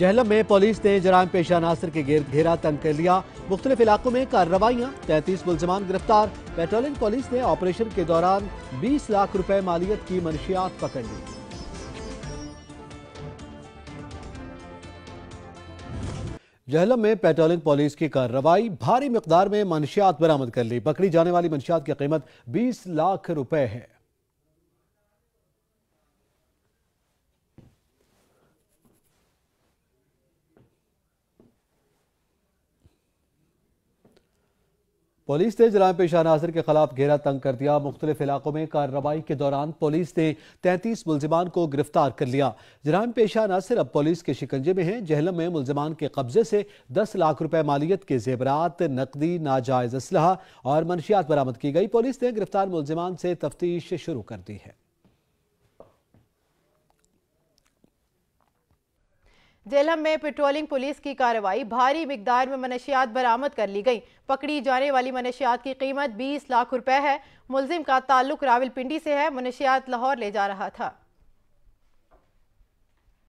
जहलम में पुलिस ने जराइम पेशा नासिर के घेरा तंग कर लिया। मुख्तलिफ इलाकों में कार्रवाइयां, 33 मुलजमान गिरफ्तार। पेट्रोलिंग पुलिस ने ऑपरेशन के दौरान 20 लाख रुपए मालियत की मनशियात पकड़ ली। जहलम में पेट्रोलिंग पुलिस की कार्रवाई, भारी मिकदार में मनशियात बरामद कर ली। पकड़ी जाने वाली मनशियात की कीमत 20 लाख रुपए है। पुलिस ने जराइम पेशा नासिर के खिलाफ घेरा तंग कर दिया। मुख्तलिफ इलाकों में कार्रवाई के दौरान पुलिस ने 33 मुलजिमान को गिरफ्तार कर लिया। जराइम पेशा नासिर अब पुलिस के शिकंजे में हैं। जहलम में मुलजिमान के कब्जे से 10 लाख रुपए मालियत के जेवरात, नकदी, नाजायज असलहा और मनशियात बरामद की गई। पुलिस ने गिरफ्तार मुलजिमान से तफ्तीश शुरू कर दी है। जहलम में पेट्रोलिंग पुलिस की कार्रवाई, भारी मिकदार में मनशियात बरामद कर ली गई। पकड़ी जाने वाली मनशियात की कीमत 20 लाख रुपए है। मुलजिम का ताल्लुक रावलपिंडी से है। मनशियात लाहौर ले जा रहा था।